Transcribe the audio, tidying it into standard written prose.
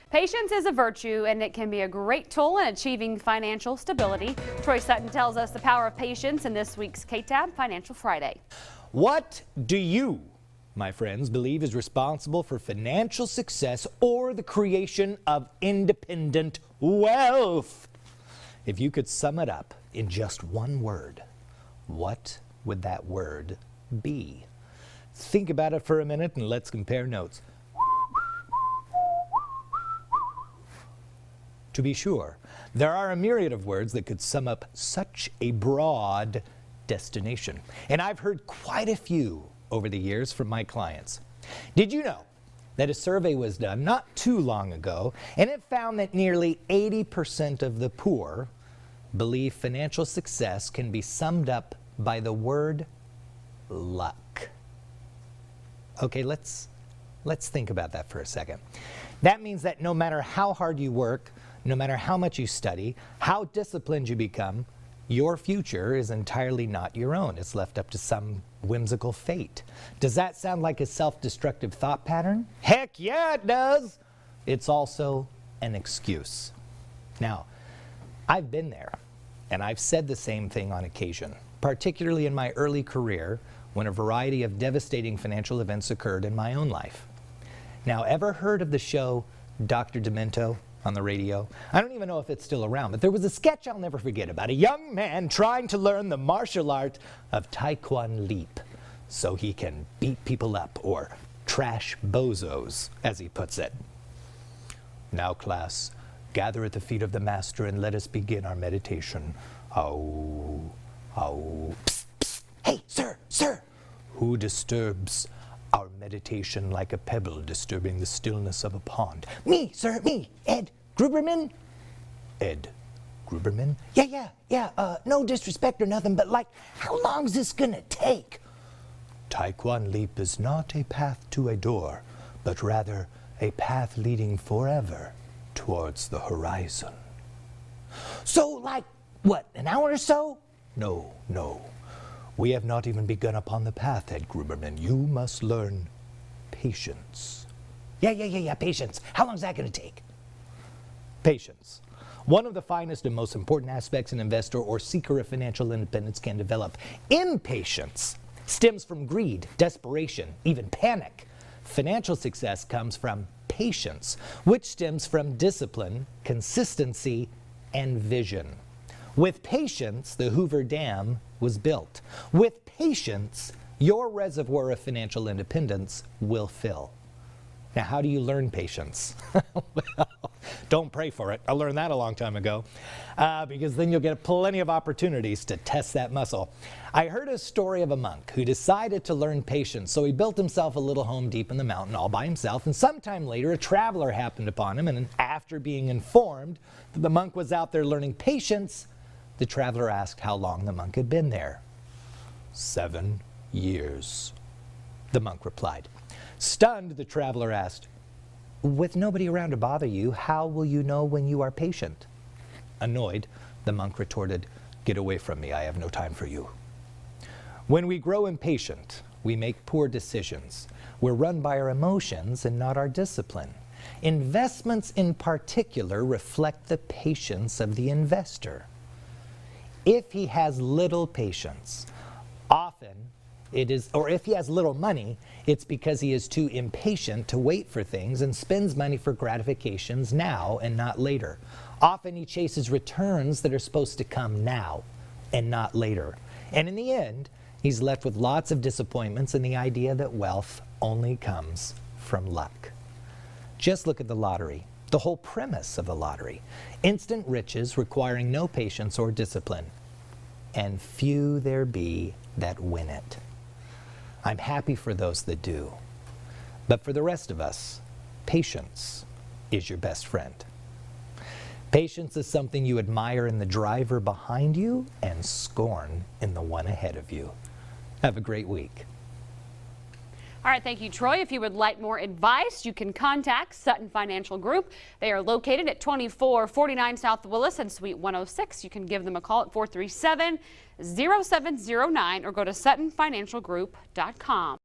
Patience is a virtue, and it can be a great tool in achieving financial stability. Troy Sutton tells us the power of patience in this week's KTAB Financial Friday. What do you, my friends, believe is responsible for financial success or the creation of independent wealth? If you could sum it up in just one word, what would that word be? Think about it for a minute and let's compare notes. To be sure, there are a myriad of words that could sum up such a broad destination. And I've heard quite a few over the years from my clients. Did you know that a survey was done not too long ago, and it found that nearly 80% of the poor believe financial success can be summed up by the word luck? Okay, let's think about that for a second. That means that no matter how hard you work, no matter how much you study, how disciplined you become, your future is entirely not your own. It's left up to some whimsical fate. Does that sound like a self-destructive thought pattern? Heck yeah, it does! It's also an excuse. Now, I've been there, and I've said the same thing on occasion, particularly in my early career when a variety of devastating financial events occurred in my own life. Now, ever heard of the show Dr. Demento on the radio? I don't even know if it's still around, but there was a sketch I'll never forget about a young man trying to learn the martial art of Taekwondo Leap so he can beat people up or trash bozos, as he puts it. Now, class, gather at the feet of the master and let us begin our meditation. Ow, ow. Psst, psst. Hey, sir, who disturbs our meditation like a pebble disturbing the stillness of a pond? Me, sir, me, Ed Gruberman. Ed Gruberman? Yeah, no disrespect or nothing, but like, how long's this gonna take? Taekwondo Leap is not a path to a door, but rather a path leading forever towards the horizon. So, like, what, an hour or so? No. We have not even begun upon the path, Ed Gruberman. You must learn patience. Yeah, patience. How long is that going to take? Patience. One of the finest and most important aspects an investor or seeker of financial independence can develop. Impatience stems from greed, desperation, even panic. Financial success comes from patience, which stems from discipline, consistency, and vision. With patience, the Hoover Dam was built. With patience, your reservoir of financial independence will fill. Now, how do you learn patience? Well, don't pray for it. I learned that a long time ago, because then you'll get plenty of opportunities to test that muscle. I heard a story of a monk who decided to learn patience, so he built himself a little home deep in the mountain all by himself, and sometime later a traveler happened upon him, and after being informed that the monk was out there learning patience, the traveler asked how long the monk had been there. 7 years, the monk replied. Stunned, the traveler asked, with nobody around to bother you, how will you know when you are patient? Annoyed, the monk retorted, get away from me, I have no time for you. When we grow impatient, we make poor decisions. We're run by our emotions and not our discipline. Investments in particular reflect the patience of the investor. If he has little patience, often it is, or if he has little money, it's because he is too impatient to wait for things and spends money for gratifications now and not later. Often he chases returns that are supposed to come now and not later. And in the end, he's left with lots of disappointments and the idea that wealth only comes from luck. Just look at the lottery. The whole premise of the lottery. Instant riches requiring no patience or discipline. And few there be that win it. I'm happy for those that do. But for the rest of us, patience is your best friend. Patience is something you admire in the driver behind you and scorn in the one ahead of you. Have a great week. All right, thank you, Troy. If you would like more advice, you can contact Sutton Financial Group. They are located at 2449 South Willis and Suite 106. You can give them a call at 437-0709 or go to SuttonFinancialGroup.com.